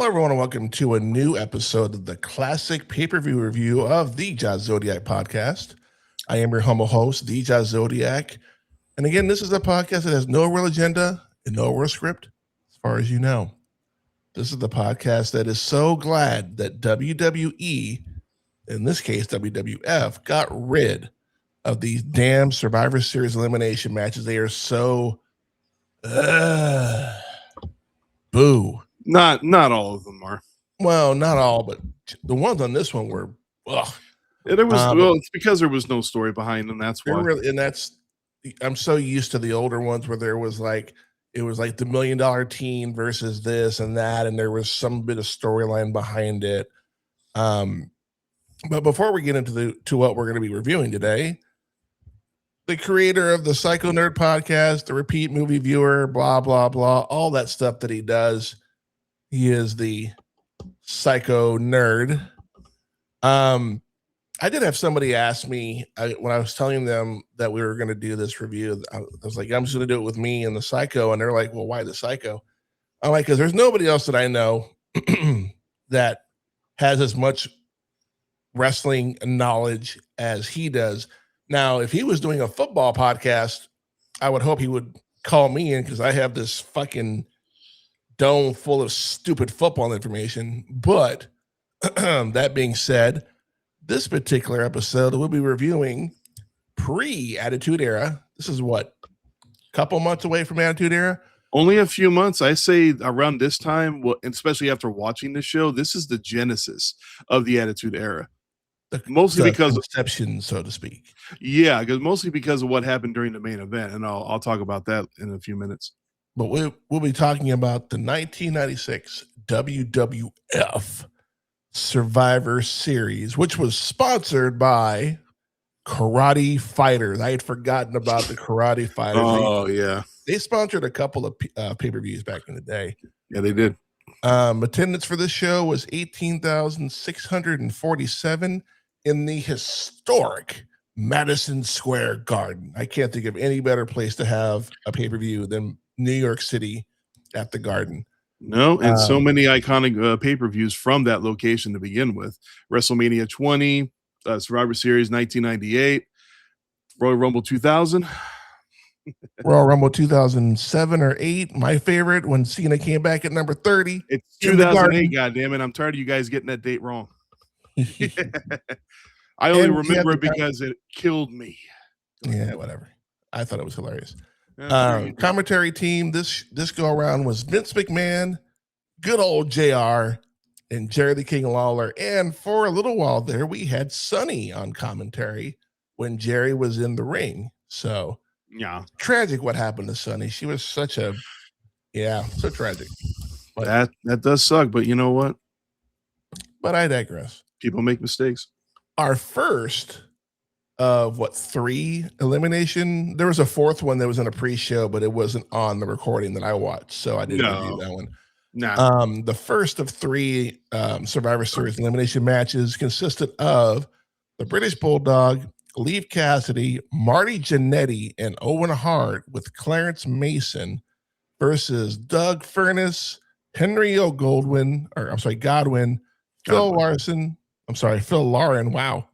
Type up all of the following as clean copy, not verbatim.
everyone, and welcome to a new episode of the classic pay-per-view review of the Jazz Zodiac podcast. I am your humble host, the Jazz Zodiac. And again, this is a podcast that has no real agenda and no real script, as far as you know. This is the podcast that is so glad that WWE, in this case WWF, got rid of these damn Survivor Series elimination matches. They are so boo. Not all of them are. Well, not all, but the ones on this one were. Ugh. Yeah, there was it's because there was no story behind them. That's why. Really, and I'm so used to the older ones where there was like it was like the $1 Million Team versus this and that, and there was some bit of storyline behind it. But before we get into what we're going to be reviewing today, the creator of the Sycho Nerd podcast, the repeat movie viewer, blah blah blah, all that stuff that he does. He is the Sycho Nerd. I did have somebody ask me when I was telling them that we were going to do this review. I was like, I'm just going to do it with me and the Sycho. And they're like, well, why the Sycho? I'm like, because there's nobody else that I know that has as much wrestling knowledge as he does. Now, if he was doing a football podcast, I would hope he would call me in because I have this fucking dome full of stupid football information. But that being said, this particular episode we'll be reviewing pre-Attitude Era. This is what, a couple months away from Attitude Era? Only a few months. I say around this time, especially after watching the show, this is the genesis of the Attitude Era. Mostly because conception, so to speak. Yeah, mostly because of what happened during the main event, and I'll talk about that in a few minutes. But we'll be talking about the 1996 WWF Survivor Series, which was sponsored by Karate Fighters. I had forgotten about the Karate Fighters. Oh, yeah. They sponsored a couple of pay-per-views back in the day. Yeah, they did. Attendance for this show was 18,647 in the historic Madison Square Garden. I can't think of any better place to have a pay-per-view than New York City at the Garden. No, and so many iconic pay-per-views from that location to begin with. WrestleMania 20, Survivor Series 1998, Royal Rumble 2000. Royal Rumble 2007 or 8, my favorite, when Cena came back at number 30. It's 2008, goddammit. I'm tired of you guys getting that date wrong. I only remember it because it killed me. Yeah, whatever. I thought it was hilarious. Commentary team this go around was Vince McMahon, good old JR, and Jerry the King Lawler. And for a little while there, we had Sonny on commentary when Jerry was in the ring. So yeah, tragic what happened to Sonny. She was so tragic. But that does suck, but you know what? But I digress. People make mistakes. Our first of 3 elimination. There was a fourth one that was in a pre-show, but it wasn't on the recording that I watched, so I didn't review that one. No. The first of 3 Survivor Series elimination matches consisted of the British Bulldog, Leif Cassidy, Marty Jannetty, and Owen Hart with Clarence Mason versus Doug Furnas, Godwin, Phil Lauren, wow,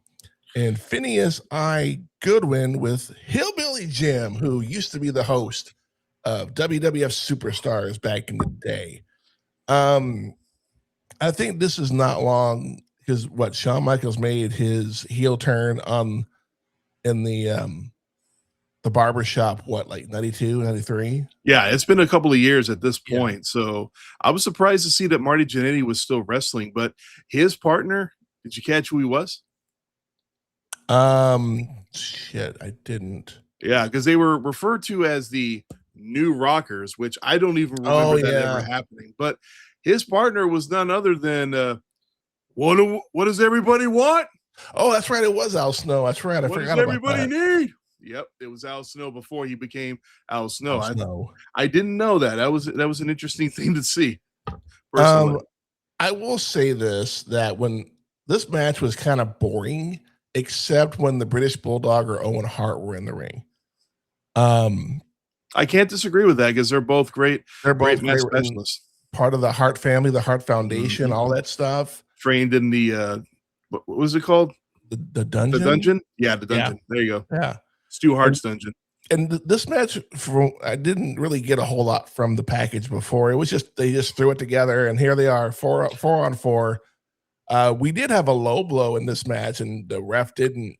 and Phineas I. Goodwin with Hillbilly Jim, who used to be the host of WWF Superstars back in the day. I think this is not long because Shawn Michaels made his heel turn in the barbershop, 92, 93? Yeah, it's been a couple of years at this point. Yeah. So I was surprised to see that Marty Jannetty was still wrestling, but his partner, did you catch who he was? Shit, I didn't. Yeah, because they were referred to as the New Rockers, which I don't even remember that ever happening. But his partner was none other than what does everybody want? Oh, that's right. It was Al Snow. That's right. I forgot about that. What does everybody need? Yep, it was Al Snow before he became Al Snow. I didn't know that. That was an interesting thing to see. Personally. I will say that when this match was kind of boring, except when the British Bulldog or Owen Hart were in the ring. I can't disagree with that because they're both great. They're both great specialists. part of the Hart family, the Hart Foundation, all that stuff. Trained in the what was it called? The dungeon. The dungeon. Yeah, the dungeon. There you go. Yeah, Stu Hart's dungeon. And this match, I didn't really get a whole lot from the package before. It was just they just threw it together, and here they are, four on four. We did have a low blow in this match, and the ref didn't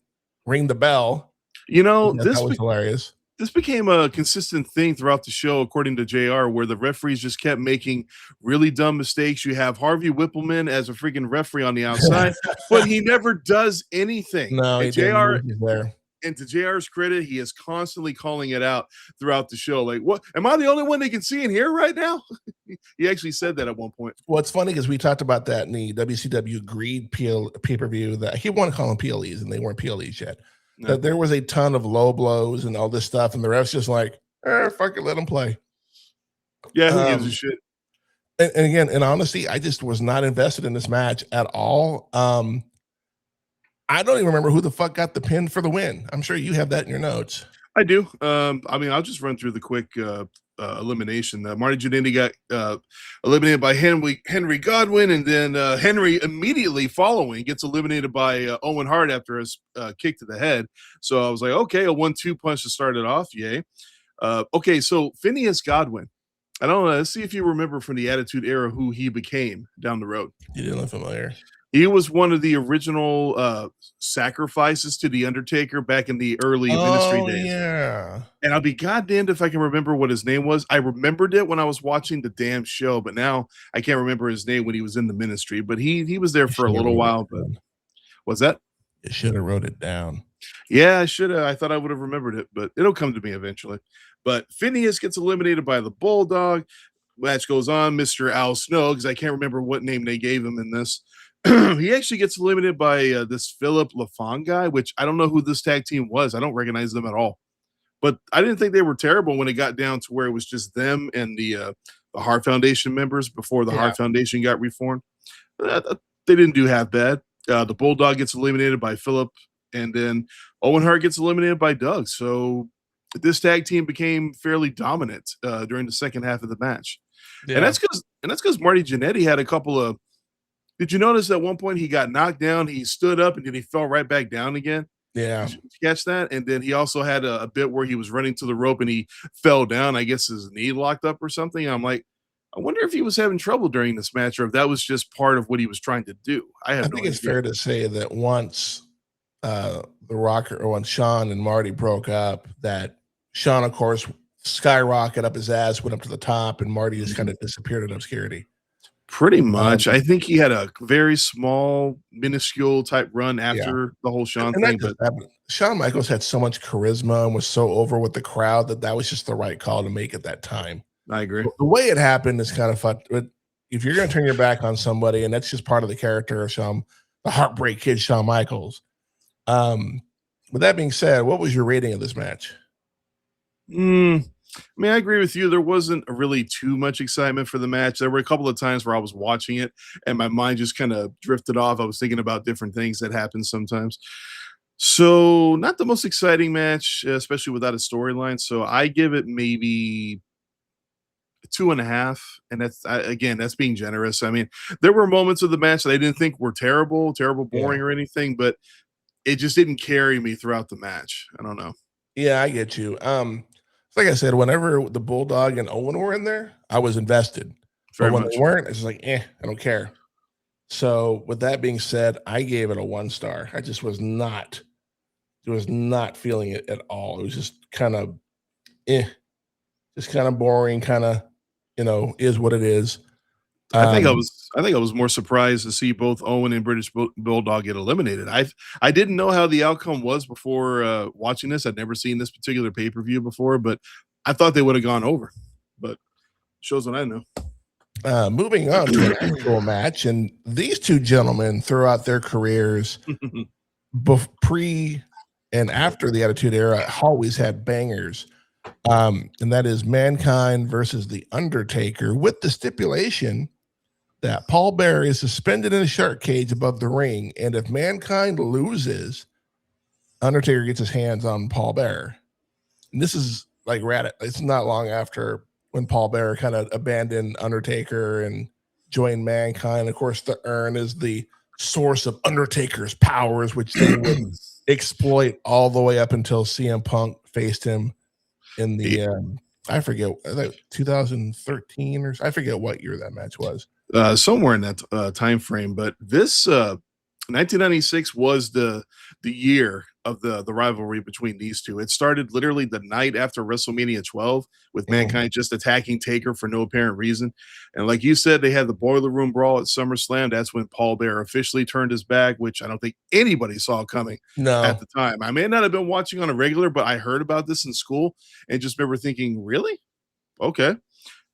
ring the bell. You know, that was hilarious. This became a consistent thing throughout the show, according to JR, where the referees just kept making really dumb mistakes. You have Harvey Whippleman as a freaking referee on the outside, but he never does anything. No, and to JR's credit, he is constantly calling it out throughout the show. Like, what? Am I the only one they can see and hear right now? He actually said that at one point. Well, it's funny because we talked about that in the WCW Greed pay-per-view. That he wanted to call them PLEs, and they weren't PLEs yet. No. That there was a ton of low blows and all this stuff, and the ref's just like, fuck it, let them play. Yeah, who gives a shit? And again, in honesty, I just was not invested in this match at all. I don't even remember who the fuck got the pin for the win. I'm sure you have that in your notes. I do. I mean, I'll just run through the quick elimination. Marty Jannetty got eliminated by Henry Godwin, and then Henry immediately following gets eliminated by Owen Hart after a kick to the head. So I was like, okay, a 1-2 punch to start it off. Yay. Okay, so Phineas Godwin. I don't know. Let's see if you remember from the Attitude Era who he became down the road. You didn't look familiar. He was one of the original sacrifices to the Undertaker back in the early ministry days. Yeah. And I'll be goddamned if I can remember what his name was. I remembered it when I was watching the damn show, but now I can't remember his name when he was in the ministry. But he was there for a little while. But what's that? You should have wrote it down. Yeah, I should have. I thought I would have remembered it, but it'll come to me eventually. But Phineas gets eliminated by the Bulldog. Match goes on. Mr. Al Snow, because I can't remember what name they gave him in this. He actually gets eliminated by this Philip LaFon guy, which I don't know who this tag team was. I don't recognize them at all. But I didn't think they were terrible when it got down to where it was just them and the Hart Foundation members before the Hart Foundation got reformed. They didn't do half bad. The Bulldog gets eliminated by Philip, and then Owen Hart gets eliminated by Doug. So this tag team became fairly dominant during the second half of the match. Yeah. And that's because Marty Jannetty had a couple of. Did you notice at one point he got knocked down? He stood up and then he fell right back down again. Yeah. Did you catch that? And then he also had a bit where he was running to the rope and he fell down. I guess his knee locked up or something. I'm like, I wonder if he was having trouble during this match or if that was just part of what he was trying to do. I think it's fair to say that once once Shawn and Marty broke up, that Shawn, of course, skyrocketed up his ass, went up to the top, and Marty just kind of disappeared in obscurity. Pretty much. I think he had a very small, minuscule type run after the whole Shawn thing. But Shawn Michaels had so much charisma and was so over with the crowd that was just the right call to make at that time. I agree. The way it happened is kind of fun. But if you're going to turn your back on somebody, and that's just part of the character of the Heartbreak Kid, Shawn Michaels. With that being said, what was your rating of this match? I mean, I agree with you. There wasn't really too much excitement for the match. There were a couple of times where I was watching it and my mind just kind of drifted off. I was thinking about different things that happen sometimes. So not the most exciting match, especially without a storyline. So I give it maybe 2.5. And that's being generous. I mean, there were moments of the match that I didn't think were terrible, boring or anything, but it just didn't carry me throughout the match. I don't know. Yeah, I get you. Like I said, whenever the Bulldog and Owen were in there, I was invested. But when they weren't, it's like, I don't care. So with that being said, I gave it a 1 star. I just was not feeling it at all. It was just kind of, just kind of boring, kind of, is what it is. I think I was more surprised to see both Owen and British Bulldog get eliminated. I didn't know how the outcome was before watching this. I'd never seen this particular pay-per-view before, but I thought they would have gone over. But shows what I know. Moving on to an actual match, and these two gentlemen throughout their careers, pre and after the Attitude Era, always had bangers. And that is Mankind versus the Undertaker, with the stipulation that Paul Bearer is suspended in a shark cage above the ring, and if Mankind loses, Undertaker gets his hands on Paul Bearer. And this is like it's not long after when Paul Bearer kind of abandoned Undertaker and joined Mankind. Of course, the urn is the source of Undertaker's powers, which they would exploit all the way up until CM Punk faced him in the I forget 2013 or I forget what year that match was. Somewhere in that time frame, but this 1996 was the year of the rivalry between these two. It started literally the night after WrestleMania 12 with Mankind just attacking Taker for no apparent reason. And like you said, they had the Boiler Room Brawl at SummerSlam. That's when Paul Bearer officially turned his back, which I don't think anybody saw coming at the time. I may not have been watching on a regular, but I heard about this in school and just remember thinking, really? Okay.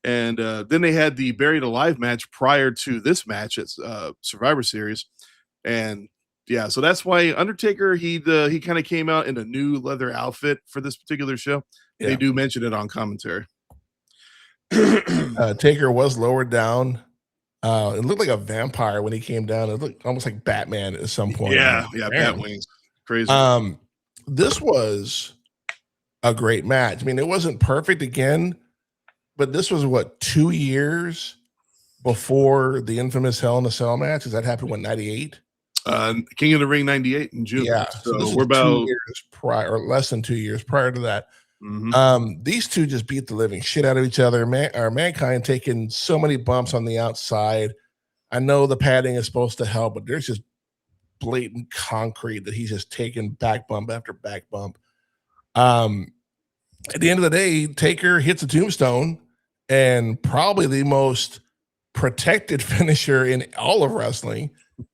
And then they had the Buried Alive match prior to this match at Survivor Series. And yeah, so that's why Undertaker, he kind of came out in a new leather outfit for this particular show. Yeah. They do mention it on commentary. Taker was lowered down. It looked like a vampire when he came down. It looked almost like Batman at some point. Yeah, bat wings. Crazy. This was a great match. I mean, it wasn't perfect again, but this was what, 2 years before the infamous Hell in a Cell match? Does that happen when 98? King of the Ring 98 in June. Yeah, so we're about 2 years prior, or less than 2 years prior to that. These two just beat the living shit out of each other. Mankind taking so many bumps on the outside. I know the padding is supposed to help, but there's just blatant concrete that he's just taking back bump after back bump. At the end of the day, Taker hits a tombstone, and probably the most protected finisher in all of wrestling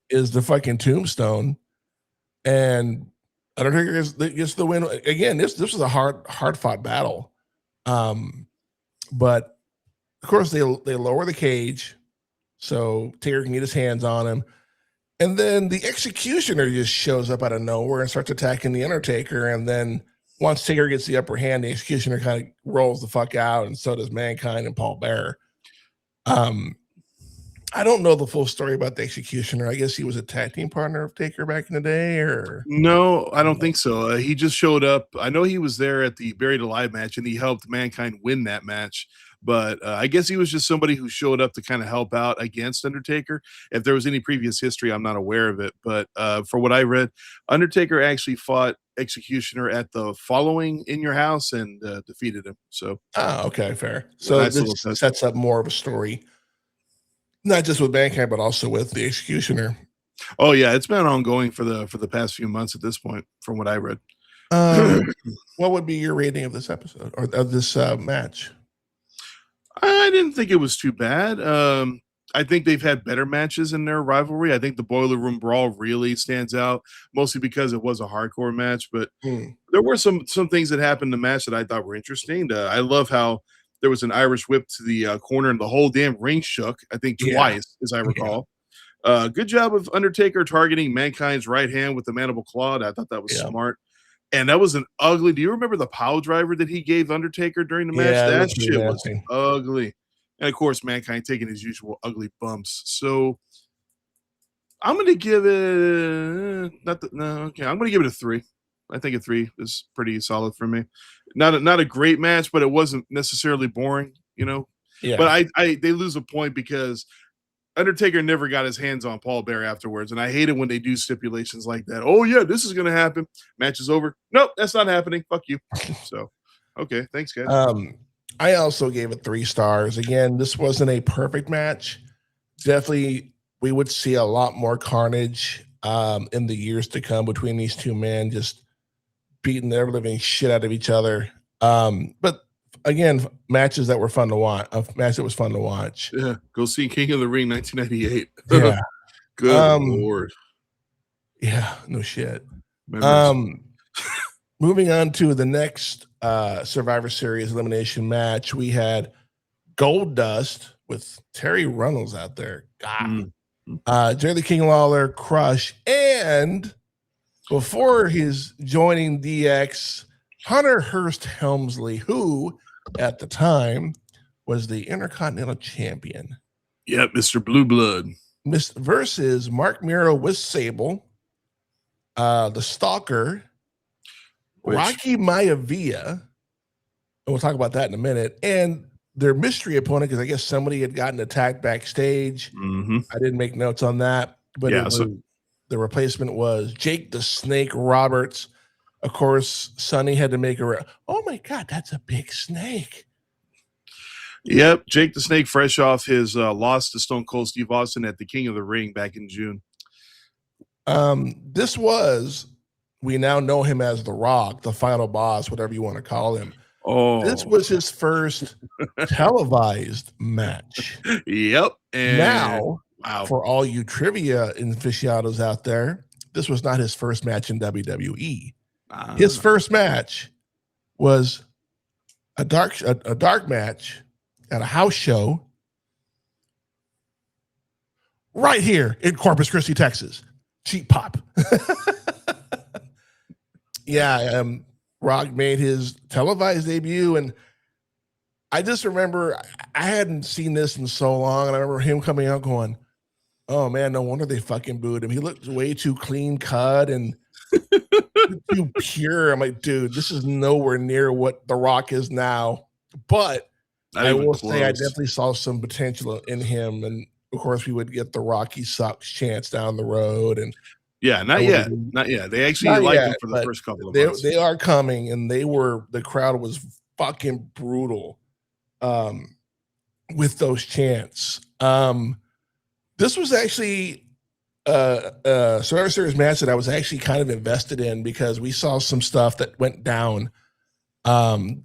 is the fucking tombstone. And Undertaker gets the win. Again, this was a hard fought battle. But of course they lower the cage so Taker can get his hands on him. And then the Executioner just shows up out of nowhere and starts attacking the Undertaker. And then once Taker gets the upper hand, the Executioner kind of rolls the fuck out, and so does Mankind and Paul Bearer. I don't know the full story about the Executioner. I guess he was a tag team partner of Taker back in the day, or no, I don't think so. He just showed up. I know he was there at the Buried Alive match, and he helped Mankind win that match. But I guess he was just somebody who showed up to kind of help out against Undertaker. If there was any previous history, I'm not aware of it. But for what I read, Undertaker actually fought Executioner at the following In Your House and defeated him. So, okay, fair. So this sets up more of a story. Not just with Mankind, but also with the Executioner. Oh yeah, it's been ongoing for the past few months at this point, from what I read. What would be your rating of this episode or of this match? I didn't think it was too bad. I think they've had better matches in their rivalry. I think the Boiler Room Brawl really stands out, mostly because it was a hardcore match. But there were some things that happened in the match that I thought were interesting. I love how there was an Irish whip to the corner and the whole damn ring shook, I think twice, as I recall. Good job of Undertaker targeting Mankind's right hand with the mandible claw. I thought that was smart. And that was an ugly. Do you remember the pile driver that he gave Undertaker during the match? That shit was ugly. And of course, Mankind taking his usual ugly bumps. So I'm going to give it I'm going to give it a 3. I think a 3 is pretty solid for me. Not a great match, but it wasn't necessarily boring, you know. Yeah. But they lose a point because Undertaker never got his hands on Paul Bearer afterwards, and I hate it when they do stipulations like that. Oh yeah, this is going to happen. Match is over. Nope, that's not happening. Fuck you. So, okay, thanks, guys. I also gave it 3 stars. Again, this wasn't a perfect match. Definitely, we would see a lot more carnage in the years to come between these two men, just beating the ever-living shit out of each other. But again, matches that were fun to watch. A match that was fun to watch. Yeah, go see King of the Ring 1998. Yeah, good lord. Yeah, no shit. Moving on to the next Survivor Series elimination match, we had Goldust with Terry Runnels out there. God. Jerry the King Lawler, Crush, and before his joining DX, Hunter Hearst Helmsley, who at the time was the Intercontinental Champion. Yep, Mr. Blue Blood. Versus Mark Miro with Sable, the Stalker, Rocky Maivia, and we'll talk about that in a minute, and their mystery opponent, because I guess somebody had gotten attacked backstage. Mm-hmm. I didn't make notes on that, but Yeah, it was so the replacement was Jake the Snake Roberts. Of course, Sonny had to make oh my God, that's a big snake. yep, Jake the Snake, fresh off his loss to Stone Cold Steve Austin at the King of the Ring back in June. This was, we now know him as The Rock, the final boss, whatever you want to call him. Oh, This was his first televised match. Yep. And Now, wow, for all you trivia aficionados out there, this was not his first match in WWE. His first match was a dark match at a house show right here in Corpus Christi, Texas. Cheap Pop. Yeah, Rock made his televised debut, and I just remember I hadn't seen this in so long, and I remember him coming out going, "Oh man, no wonder they fucking booed him. He looked way too clean cut and too pure." I'm like, dude, this is nowhere near what The Rock is now. But I will say I definitely saw some potential in him, and of course we would get the Rocky sucks chance down the road, and yeah, not yet. They actually liked him for the first couple of months. They are coming, and the crowd was fucking brutal with those chants. This was actually a Survivor Series match that I was actually kind of invested in because we saw some stuff that went down.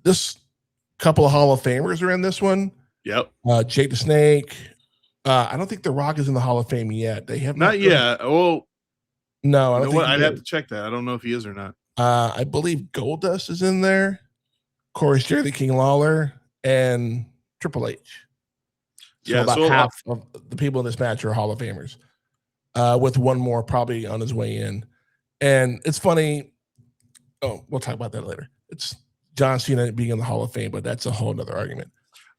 This couple of Hall of Famers are in this one. Yep. Jake the Snake. I don't think The Rock is in the Hall of Fame yet. They have not yet. Oh, no, I don't think I'd have to check that. I don't know if he is or not. I believe Goldust is in there. Of course, Jerry the King Lawler and Triple H. So yeah, about half of the people in this match are Hall of Famers, with one more probably on his way in. And it's funny. Oh, we'll talk about that later. It's John Cena being in the Hall of Fame, but that's a whole nother argument.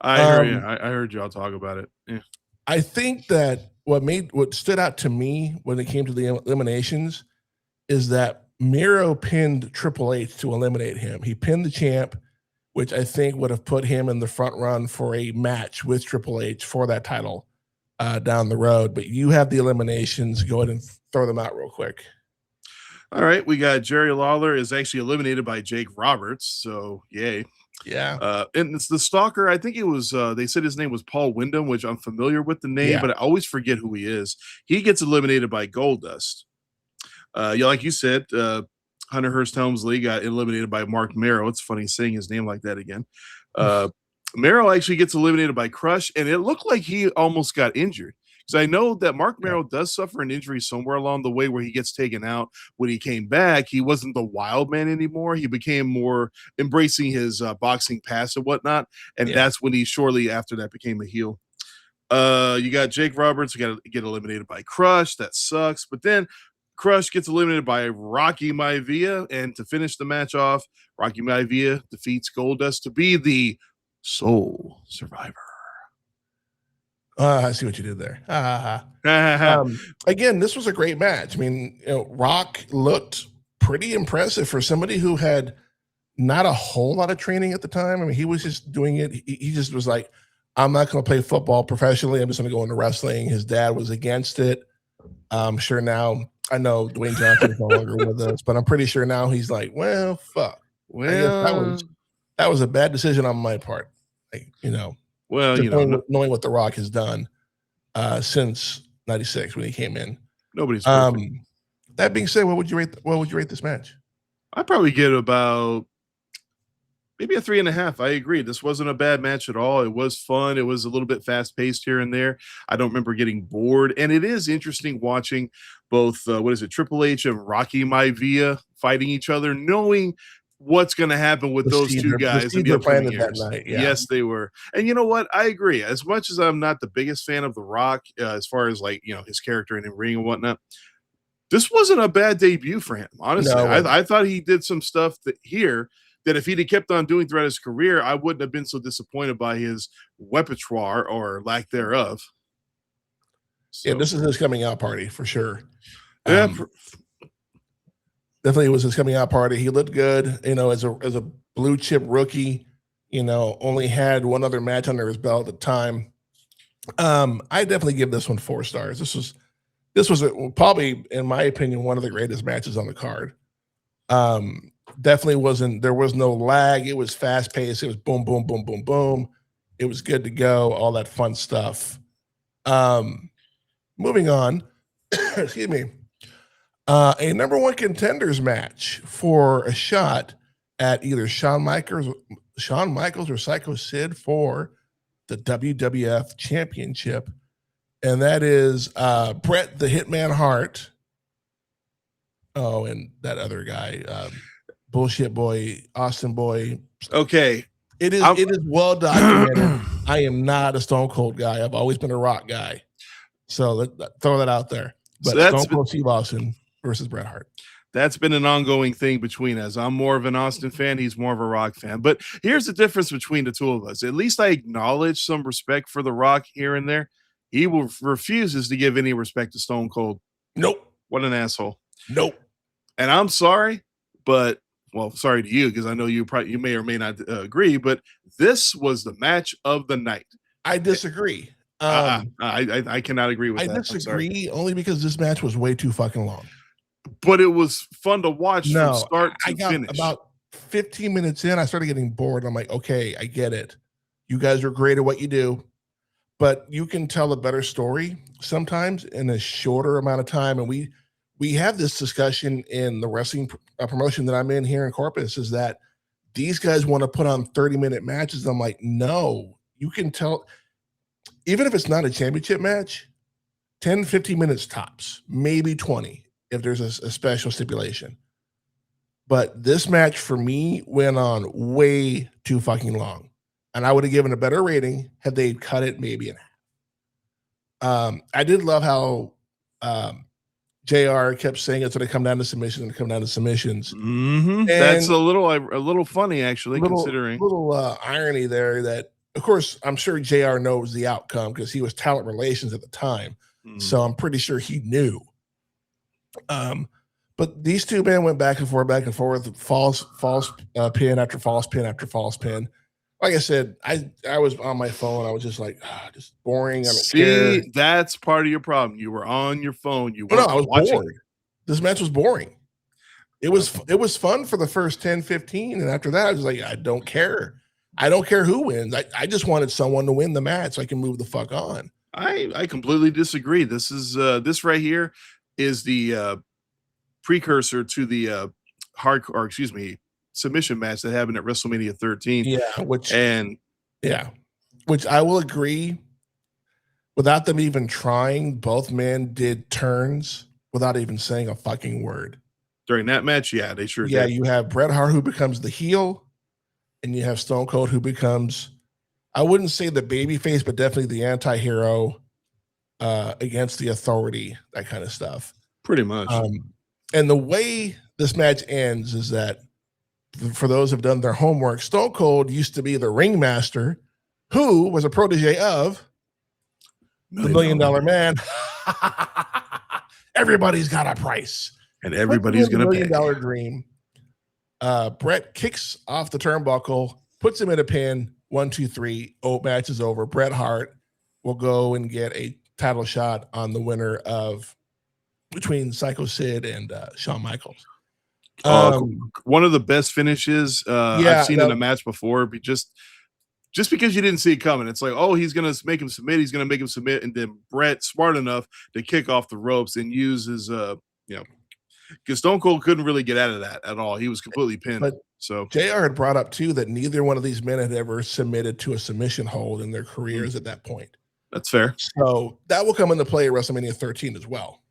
I heard y'all talk about it. Yeah. I think that what stood out to me when it came to the eliminations is that Miro pinned Triple H to eliminate him. He pinned the champ, which I think would have put him in the front run for a match with Triple H for that title down the road. But you have the eliminations. Go ahead and throw them out real quick. All right. We got Jerry Lawler is actually eliminated by Jake Roberts. So, yay. Yeah. And it's the stalker. I think it was, they said his name was Paul Wyndham, which I'm familiar with the name, but I always forget who he is. He gets eliminated by Goldust. Yeah, like you said, Hunter Hearst Helmsley got eliminated by Mark Merrow. It's funny saying his name like that again. Merrow actually gets eliminated by Crush, and it looked like he almost got injured. Because I know that Mark Merrow does suffer an injury somewhere along the way where he gets taken out. When he came back, he wasn't the wild man anymore. He became more embracing his boxing past and whatnot. And that's when he shortly after that became a heel. You got Jake Roberts, you got to get eliminated by Crush. That sucks. But then Crush gets eliminated by Rocky Maivia. And to finish the match off, Rocky Maivia defeats Goldust to be the sole survivor. I see what you did there. Again, this was a great match. I mean, Rock looked pretty impressive for somebody who had not a whole lot of training at the time. I mean, he was just doing it. He just was like, I'm not going to play football professionally. I'm just going to go into wrestling. His dad was against it. I'm sure now, I know Dwayne Johnson is no longer with us, but I'm pretty sure now he's like, well, fuck. Well, that was a bad decision on my part. Like, well, knowing what The Rock has done since '96 when he came in, nobody's perfect. That being said, what would you rate this match? I'd probably get about maybe a 3.5. I agree. This wasn't a bad match at all. It was fun. It was a little bit fast paced here and there. I don't remember getting bored, and it is interesting watching both Triple H and Rocky Maivia fighting each other, knowing what's going to happen with those two guys in the upcoming years. That night, Yes, they were. And you know what? I agree. As much as I'm not the biggest fan of The Rock, as far as his character in the ring and whatnot, this wasn't a bad debut for him. Honestly, no. I thought he did some stuff that if he'd have kept on doing throughout his career, I wouldn't have been so disappointed by his repertoire or lack thereof. So. Yeah, this is his coming out party for sure. Yeah. Definitely was his coming out party. He looked good, as a blue chip rookie. only had one other match under his belt at the time. I definitely give this one 4 stars. This was probably, in my opinion, one of the greatest matches on the card. Definitely there was no lag. It was fast paced. It was boom, boom, boom, boom, boom. It was good to go. All that fun stuff. Moving on, excuse me. A number 1 contenders match for a shot at either Shawn Michaels or Psycho Sid for the WWF Championship. And that is Bret the Hitman Hart. Oh, and that other guy, Bullshit Boy, Austin Boy. Okay. It is well documented. I am not a Stone Cold guy. I've always been a Rock guy. So throw that out there. But so Stone Cold Steve Austin versus Bret Hart. That's been an ongoing thing between us. I'm more of an Austin fan. He's more of a Rock fan. But here's the difference between the two of us. At least I acknowledge some respect for The Rock here and there. He refuses to give any respect to Stone Cold. Nope. What an asshole. Nope. And I'm sorry, but sorry to you because I know you may or may not agree, but this was the match of the night. I disagree. I cannot agree with that. I disagree only because this match was way too fucking long. But it was fun to watch from start to finish. About 15 minutes in, I started getting bored. I'm like, okay, I get it. You guys are great at what you do, but you can tell a better story sometimes in a shorter amount of time. And we have this discussion in the wrestling promotion that I'm in here in Corpus, is that these guys want to put on 30-minute matches. I'm like, no, you can tell, even if it's not a championship match, 10, 15 minutes tops, maybe 20 if there's a special stipulation. But this match for me went on way too fucking long. And I would have given a better rating had they cut it maybe in half. I did love how JR kept saying it's going to come down to submissions and come down to submissions. Mm-hmm. That's a little funny, actually, considering. Little irony there that, of course, I'm sure JR knows the outcome because he was talent relations at the time. Mm-hmm. So I'm pretty sure he knew. But these two men went back and forth, false pin after false pin after false pin. Like I said, I was on my phone. I was just like, just boring. I don't care. That's part of your problem. You were on your phone. I was bored. This match was boring. It was fun for the first 10, 15. And after that, I was like, I don't care. I don't care who wins. I just wanted someone to win the match so I can move the fuck on. I completely disagree. This is this right here is the precursor to the submission match that happened at WrestleMania 13. Yeah, which I will agree. Without them even trying, both men did turns without even saying a fucking word. During that match, yeah, they sure did. Yeah, you have Bret Hart who becomes the heel, and you have Stone Cold who becomes, I wouldn't say the babyface, but definitely the anti-hero against the authority, that kind of stuff. Pretty much. And the way this match ends is that, for those who've done their homework, Stone Cold used to be the ringmaster who was a protege of the $1 Million Man. Everybody's got a price. And everybody's going to pay. $1 Million Dream. Bret kicks off the turnbuckle, puts him in a pin. 1, 2, 3. Match is over. Bret Hart will go and get a title shot on the winner between Psycho Sid and Shawn Michaels. One of the best finishes I've seen in a match before. Just because you didn't see it coming, it's like, oh, he's gonna make him submit. He's gonna make him submit, and then Bret, smart enough to kick off the ropes and use his, because Stone Cold couldn't really get out of that at all. He was completely pinned. But so JR had brought up too that neither one of these men had ever submitted to a submission hold in their careers at that point. That's fair. So that will come into play at WrestleMania 13 as well.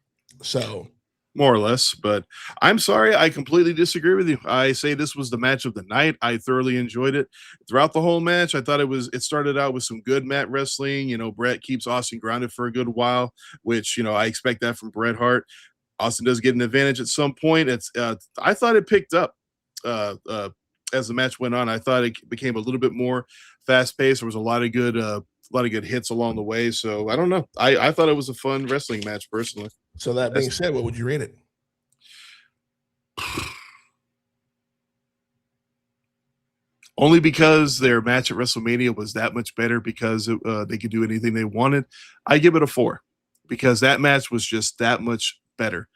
So more or less, but I'm sorry, I completely disagree with you. I say this was the match of the night. I thoroughly enjoyed it throughout the whole match. I thought it started out with some good mat wrestling. Bret keeps Austin grounded for a good while, which I expect that from Bret Hart. Austin does get an advantage at some point. I thought it picked up as the match went on. I thought it became a little bit more fast paced. There was a lot of good hits along the way. So I don't know. I thought it was a fun wrestling match personally. So that being said, what would you rate it? Only because their match at WrestleMania was that much better because they could do anything they wanted. I give it a 4 because that match was just that much better.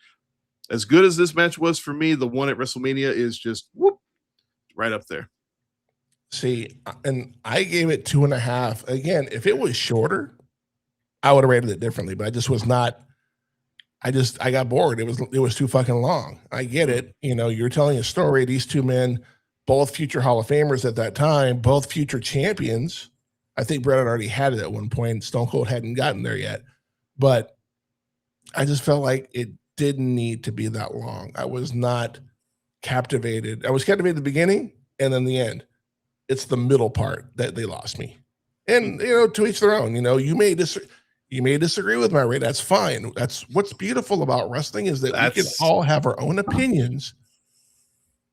As good as this match was for me, the one at WrestleMania is just whoop, right up there. See, and I gave it 2.5. Again, if it was shorter, I would have rated it differently, but I just was not. I got bored. It was too fucking long. I get it. You know, you're telling a story. These two men, both future Hall of Famers at that time, both future champions. I think Bret had already had it at one point. Stone Cold hadn't gotten there yet, but I just felt like it didn't need to be that long. I was not captivated. I was captivated at the beginning and then the end. It's the middle part that they lost me. And you know, to each their own. You know, you may disagree with my rate. That's fine. That's what's beautiful about wrestling is that we can all have our own opinions.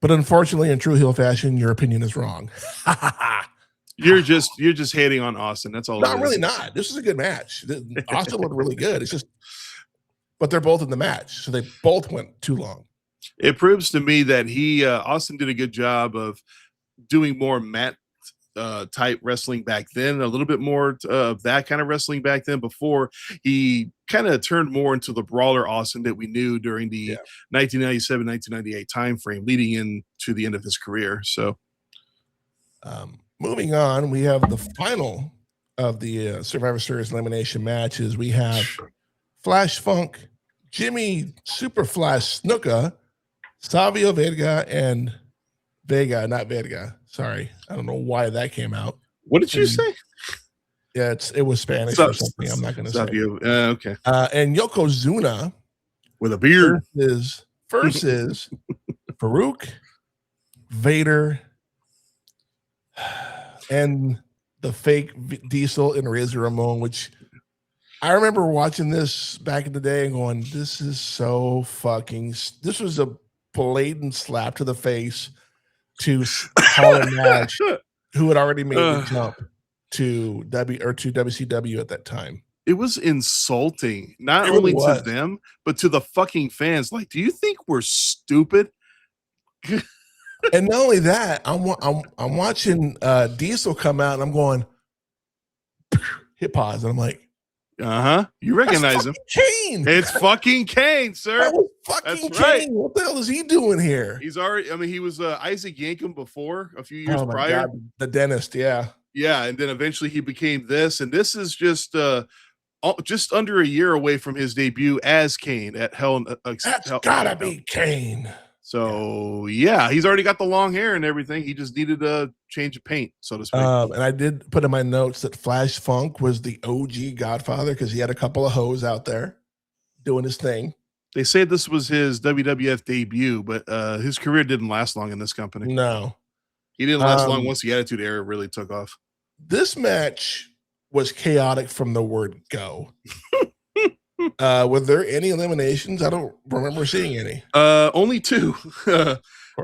But unfortunately, in true heel fashion, your opinion is wrong. You're just hating on Austin. That's all. No, really not. This is a good match. Austin looked really good. It's just, but they're both in the match, so they both went too long. It proves to me that Austin did a good job of doing more mat type wrestling back then, a little bit more of that kind of wrestling back then before he kind of turned more into the brawler Austin that we knew during the 1997-1998 time frame leading into the end of his career. So moving on, we have the final of the Survivor Series elimination matches. We have Flash Funk, Jimmy Superfly Snuka, Savio Vega, and Vega, not Vega. Sorry, I don't know why that came out. What did you say? Yeah, it was Spanish or something. I'm not going to say. Okay. And Yokozuna with a beard versus Farouk, Vader, and the fake Diesel and Razor Ramon. Which I remember watching this back in the day and going, "This is so fucking." This was a blatant slap to the face to Holland Nash, who had already made the jump to WCW at that time. It was insulting, not only to them, but to the fucking fans. Like, do you think we're stupid? And not only that, I'm watching Diesel come out, and I'm going, hit pause, and I'm like, you recognize him? Kane. It's fucking Kane, sir. That was fucking Kane. Right. What the hell is he doing here? He's already. I mean, he was Isaac Yankem before a few years prior. God, the dentist, yeah, and then eventually he became this, and this is just under a year away from his debut as Kane at Hell. That's gotta be Kane. So yeah, he's already got the long hair and everything. He just needed a change of paint, so to speak. And I did put in my notes that Flash Funk was the OG Godfather because he had a couple of hoes out there doing his thing. They say this was his WWF debut, but his career didn't last long in this company. No, he didn't last long once the Attitude Era really took off. This match was chaotic from the word go. Were there any eliminations? I don't remember seeing any. Only two.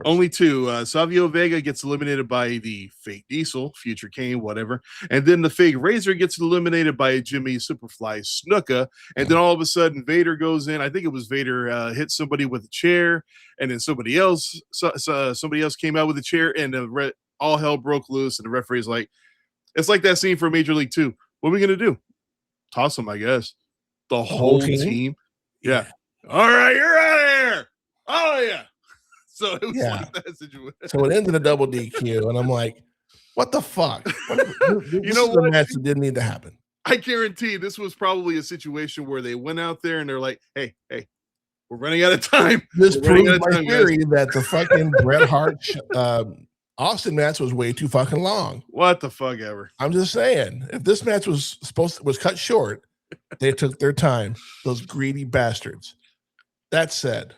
Only two. Savio Vega gets eliminated by the fake Diesel, future Kane, whatever. And then the fake Razor gets eliminated by Jimmy Superfly Snuka. And then all of a sudden, Vader goes in. I think it was Vader hit somebody with a chair. And then somebody else came out with a chair. And all hell broke loose. And the referee's like, it's like that scene from Major League 2. What are we going to do? Toss him, I guess. The whole team? Yeah. All right, you're out of here. Oh, yeah. So it was like that situation. So it ended a double DQ, and I'm like, what the fuck? You know what? Match that didn't need to happen. I guarantee this was probably a situation where they went out there and they're like, hey, we're running out of time. This proves my theory that the fucking Bret Hart Austin match was way too fucking long. What the fuck ever. I'm just saying, if this match was cut short, they took their time. Those greedy bastards. That said,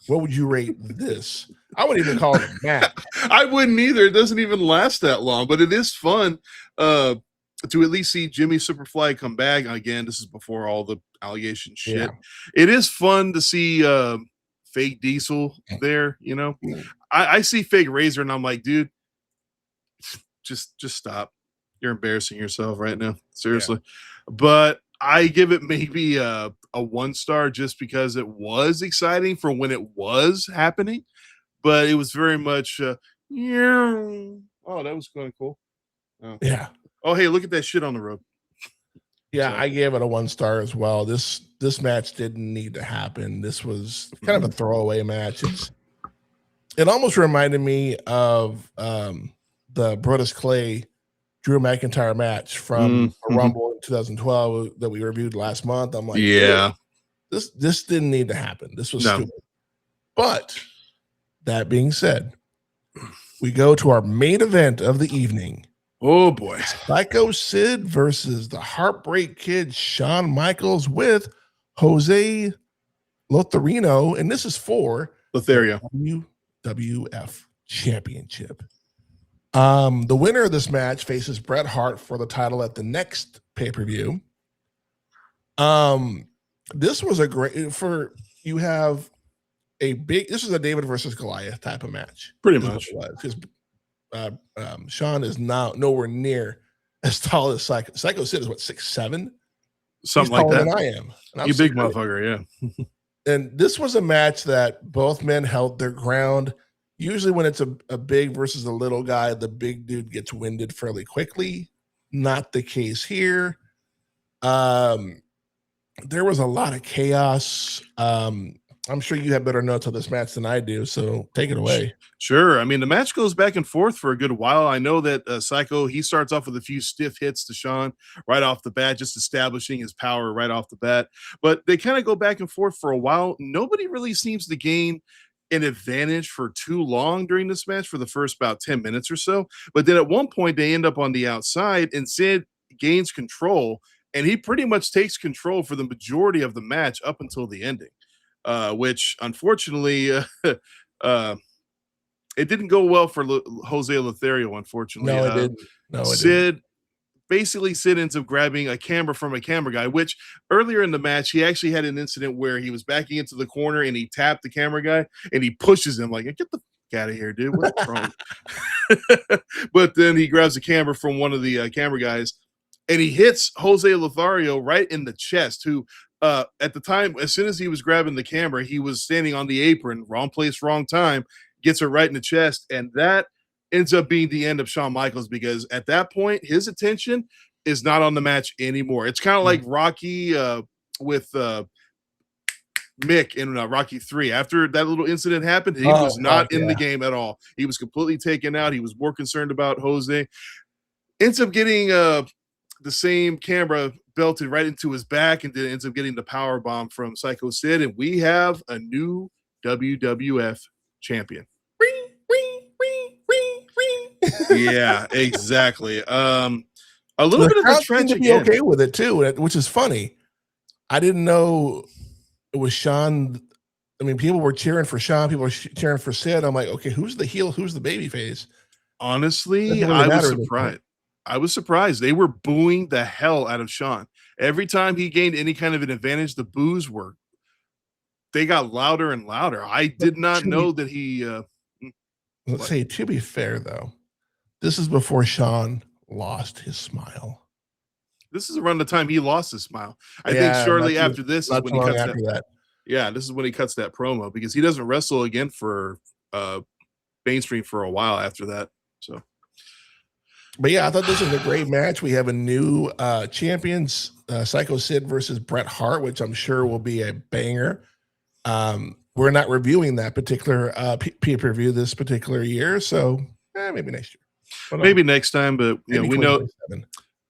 what would you rate this? I wouldn't even call it a match. I wouldn't either. It doesn't even last that long, but it is fun to at least see Jimmy Superfly come back. Again, this is before all the allegation shit. Yeah. It is fun to see fake Diesel there, you know. I see fake Razor and I'm like, dude, just stop. You're embarrassing yourself right now. Seriously. Yeah. But I give it maybe a 1-star just because it was exciting for when it was happening, but it was very much Oh, that was kind of cool. Oh. Yeah. Oh, hey, look at that shit on the rope. Yeah, So. I gave it a 1 star as well. This match didn't need to happen. This was kind of a throwaway match. It almost reminded me of the Brodus Clay Drew McIntyre match from a Rumble in 2012 that we reviewed last month. I'm like, yeah, this didn't need to happen. This was no. stupid. But that being said, we go to our main event of the evening. Oh boy. Sycho Sid versus the Heartbreak Kid Shawn Michaels with Jose Lotharino, and this is for Lothario WWF Championship. The winner of this match faces Bret Hart for the title at the next pay-per-view. This was a great you have this is a David versus Goliath type of match. Pretty much. Because Shawn is now nowhere near as tall as Sycho. Sycho Sid is what, 6'7"? Something like that. Than I am. You big motherfucker, yeah. And this was a match that both men held their ground. Usually when it's a big versus a little guy, the big dude gets winded fairly quickly. Not the case here. There was a lot of chaos. I'm sure you have better notes on this match than I do, so take it away. Sure. I mean, the match goes back and forth for a good while. I know that Sycho, he starts off with a few stiff hits to Shawn right off the bat, just establishing his power right off the bat. But they kind of go back and forth for a while. Nobody really seems to gain an advantage for too long during this match for the first about 10 minutes or so. But then at one point, they end up on the outside, and Sid gains control, and he pretty much takes control for the majority of the match up until the ending. Which unfortunately, it didn't go well for Jose Lothario, unfortunately. No, it didn't. No, it Sid ends up grabbing a camera from a camera guy, which earlier in the match, he actually had an incident where he was backing into the corner and he tapped the camera guy and he pushes him like, get the fuck out of here, dude. What's wrong? But then he grabs a camera from one of the camera guys and he hits Jose Lothario right in the chest, who at the time, as soon as he was grabbing the camera, he was standing on the apron, wrong place, wrong time, gets her right in the chest. And that ends up being the end of Shawn Michaels, because at that point, his attention is not on the match anymore. It's kind of like Rocky with Mick in Rocky 3. After that little incident happened, he was not in the game at all. He was completely taken out. He was more concerned about Jose. Ends up getting the same camera belted right into his back, and then ends up getting the power bomb from Sycho Sid, and we have a new WWF champion. Yeah, exactly. A little bit of the trench to be okay with it too, which is funny. I didn't know it was Shawn. I mean, people were cheering for Shawn, people were cheering for Sid. I'm like, okay, who's the heel? Who's the baby face? Honestly, I was surprised. I was surprised. They were booing the hell out of Shawn. Every time he gained any kind of an advantage, the boos they got louder and louder. I did not know that he let's say, to be fair though, this is before Shawn lost his smile. This is around the time he lost his smile. I think shortly after this is when he cuts that. Yeah, this is when he cuts that promo, because he doesn't wrestle again for mainstream for a while after that. So, but yeah, I thought this was a great match. We have a new champions, Sycho Sid versus Bret Hart, which I'm sure will be a banger. We're not reviewing that particular pay-per-view this particular year, so maybe next year. Maybe next time, but you know,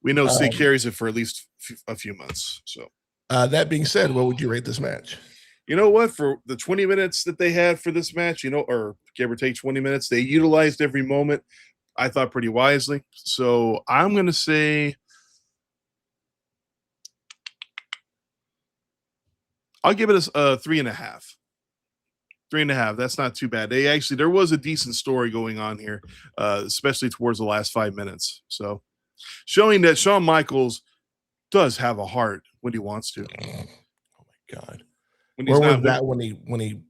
we know Sid carries it for at least a few months. So that being said, what would you rate this match? You know what? For the 20 minutes that they had for this match, or give or take 20 minutes, they utilized every moment, I thought, pretty wisely. So I'm going to say I'll give it a 3.5. 3.5. That's not too bad. There was a decent story going on here, especially towards the last 5 minutes. So showing that Shawn Michaels does have a heart when he wants to. Oh my God. Where was that when he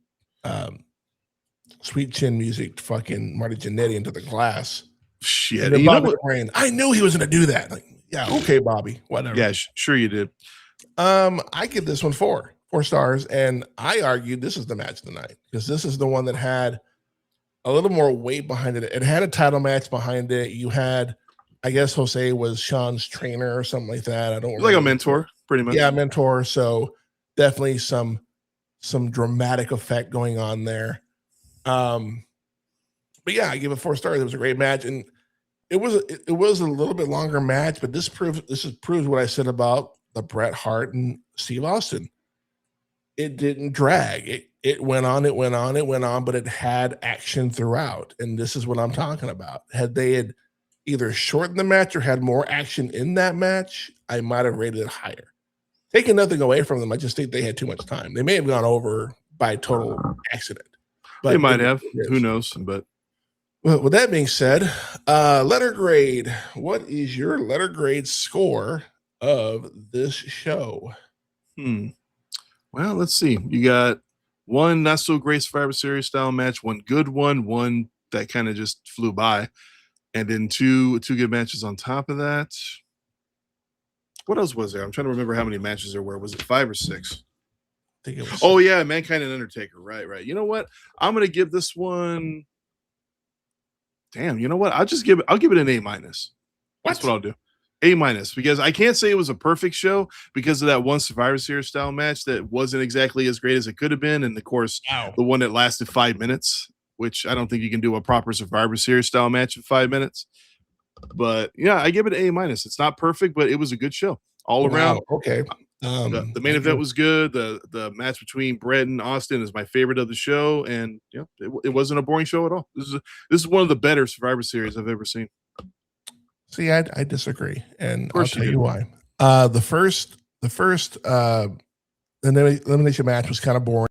sweet chin music fucking Marty Jannetty into the glass? Shit. I knew he was going to do that. Like, yeah, okay, Bobby, whatever. Yeah, sure you did. I give this one 4 stars, and I argued this is the match of the night because this is the one that had a little more weight behind it. It had a title match behind it. You had, I guess Jose was Shawn's trainer or something like that. I don't remember. Like a mentor, pretty much. Yeah, mentor. So definitely some dramatic effect going on there. But yeah, I give it 4 stars. It was a great match, and it was a little bit longer match, but this proves what I said about the Bret Hart and Steve Austin. It didn't drag. It went on, but it had action throughout. And this is what I'm talking about. Had they either shortened the match or had more action in that match, I might have rated it higher. Taking nothing away from them, I just think they had too much time. They may have gone over by total accident. But they might have. Who knows? But well, with that being said, letter grade. What is your letter grade score of this show? Well, let's see. You got one not so great Survivor Series style match, one good one that kind of just flew by, and then two good matches on top of that. What else was there? I'm trying to remember how many matches there were. Was it 5 or 6? I think it was. Oh yeah, Mankind and Undertaker. Right. You know what? I'm gonna give this one. Damn. You know what? I'll give it an A-. That's what I'll do. A-, because I can't say it was a perfect show because of that one Survivor Series style match that wasn't exactly as great as it could have been, and of course the one that lasted 5 minutes, which I don't think you can do a proper Survivor Series style match in 5 minutes. But yeah, I give it an A-. It's not perfect, but it was a good show all around. Okay. The main event was good. The match between Bret and Austin is my favorite of the show, and yeah, it wasn't a boring show at all. This is one of the better Survivor Series I've ever seen. See, I disagree, and I'll tell you why. The first elimination match was kind of boring.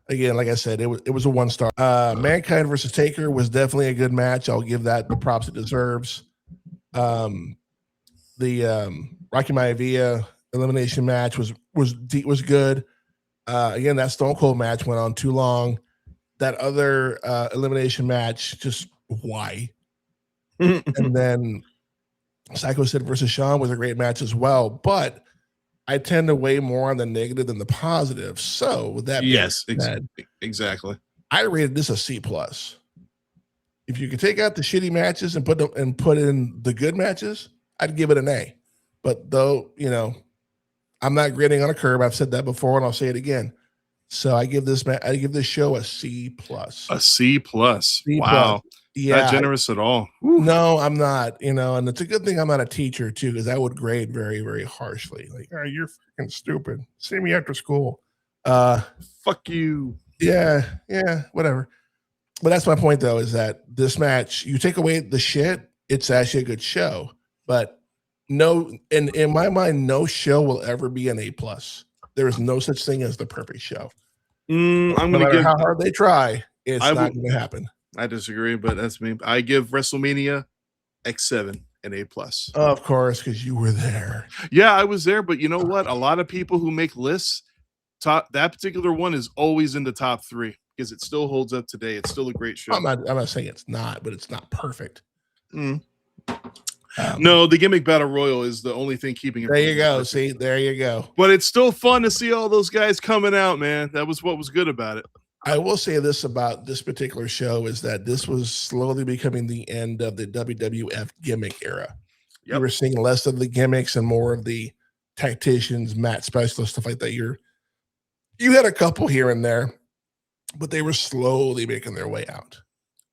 Again, like I said, it was a 1 star. Mankind versus Taker was definitely a good match. I'll give that the props it deserves. The Rocky Maivia elimination match was good. Again, that Stone Cold match went on too long. That other elimination match, just why? And then Sycho Sid versus Shawn was a great match as well, but I tend to weigh more on the negative than the positive. So with that, exactly. I rated this a C+. If you could take out the shitty matches and put in the good matches, I'd give it an A. But though, I'm not grading on a curve. I've said that before, and I'll say it again. So I give this show a C+. A C+. Wow. Yeah, not generous at all. No, I'm not. And it's a good thing I'm not a teacher too, because I would grade very, very harshly. Like, oh, you're freaking stupid. See me after school. Fuck you. Yeah, whatever. But that's my point, though, is that this match, you take away the shit, it's actually a good show. But no, in my mind, no show will ever be an A+. There is no such thing as the perfect show. I'm going to give how hard they try, it's not going to happen. I disagree, but that's me. I give WrestleMania X7 an A+. Of course, because you were there. Yeah, I was there, but you know what? A lot of people who make lists, that particular one is always in the top 3 because it still holds up today. It's still a great show. I'm not saying it's not, but it's not perfect. No, the gimmick battle royal is the only thing keeping it. There you go. See, there you go. But it's still fun to see all those guys coming out, man. That was what was good about it. I will say this about this particular show is that this was slowly becoming the end of the WWF gimmick era. Yep. You were seeing less of the gimmicks and more of the tacticians, mat specialists, stuff like that. You had a couple here and there, but they were slowly making their way out.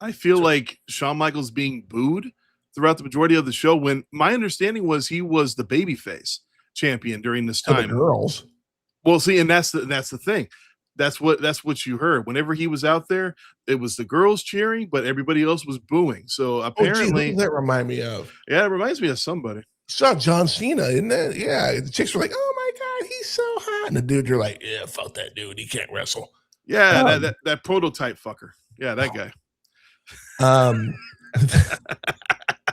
I feel like Shawn Michaels being booed throughout the majority of the show, when my understanding was he was the babyface champion during this time. The girls. Well, see, and that's the thing. That's what you heard. Whenever he was out there, it was the girls cheering, but everybody else was booing. So apparently, who does that remind me of? Yeah, it reminds me of somebody. It's not John Cena, isn't it? Yeah, the chicks were like, "Oh my god, he's so hot," and the dudes are like, "Yeah, fuck that dude. He can't wrestle." Yeah, that prototype fucker. Yeah, that guy.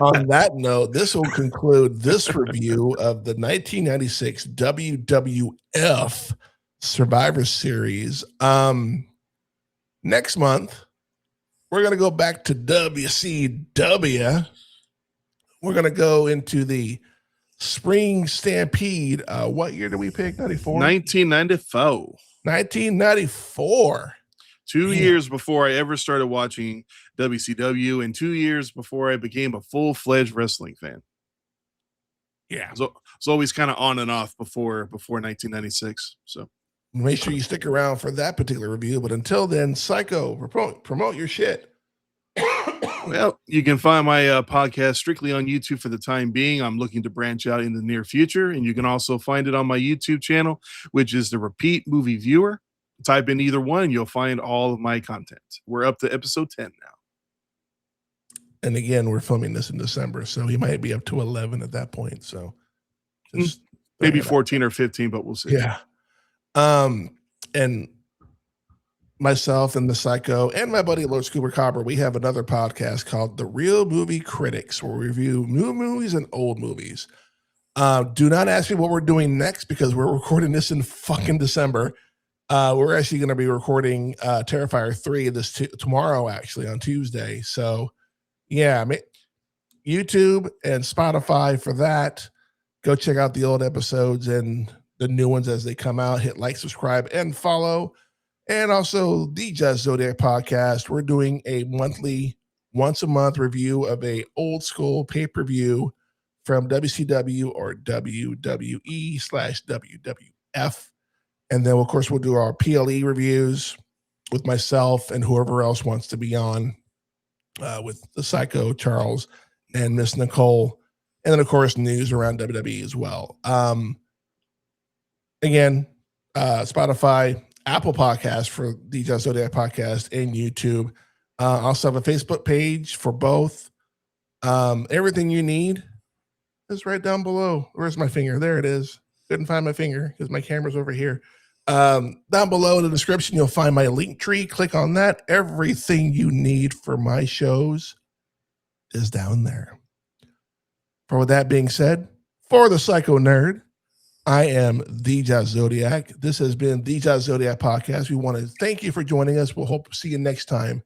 On that note, this will conclude this review of the 1996 WWF Survivor Series. Next month, we're going to go back to WCW. We're going to go into the Spring Stampede. What year did we pick? 94? 1994. 1994. 2 Damn. years before I ever started watching WCW, and 2 years before I became a full-fledged wrestling fan. Yeah. So it's always kind of on and off before 1996. So make sure you stick around for that particular review. But until then, Sycho, promote your shit. Well, you can find my podcast strictly on YouTube for the time being. I'm looking to branch out in the near future, and you can also find it on my YouTube channel, which is the Repeat Movie Viewer. Type in either one, and you'll find all of my content. We're up to episode 10 now. And again, we're filming this in December, so he might be up to 11 at that point. So just maybe 14 or 15, but we'll see. Yeah. And myself and the Sycho and my buddy Lord Scuba Copper, we have another podcast called The Real Movie Critics, where we review new movies and old movies. Do not ask me what we're doing next, because we're recording this in fucking December. We're actually going to be recording Terrifier 3 tomorrow, actually, on Tuesday. So yeah, YouTube and Spotify for that. Go check out the old episodes and the new ones as they come out. Hit like, subscribe, and follow. And also the Just Zodiac podcast. We're doing a once a month review of a old school pay-per-view from WCW or WWE/WWF. And then, of course, we'll do our PLE reviews with myself and whoever else wants to be on, with the Sycho, Charles, and Miss Nicole. And then, of course, news around WWE as well. Again, Spotify, Apple Podcast for the Just Zodiac podcast, and YouTube. Also have a Facebook page for both. Everything you need is right down below. Where's my finger? There it is. Couldn't find my finger because my camera's over here. Down below in the description, you'll find my link tree. Click on that. Everything you need for my shows is down there. For with that being said, for the Sycho Nerd, I am the Just Zodiac. This has been the Just Zodiac podcast. We want to thank you for joining us. We'll hope to see you next time.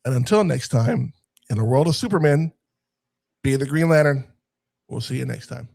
And until next time, in the world of Superman, be the Green Lantern. We'll see you next time.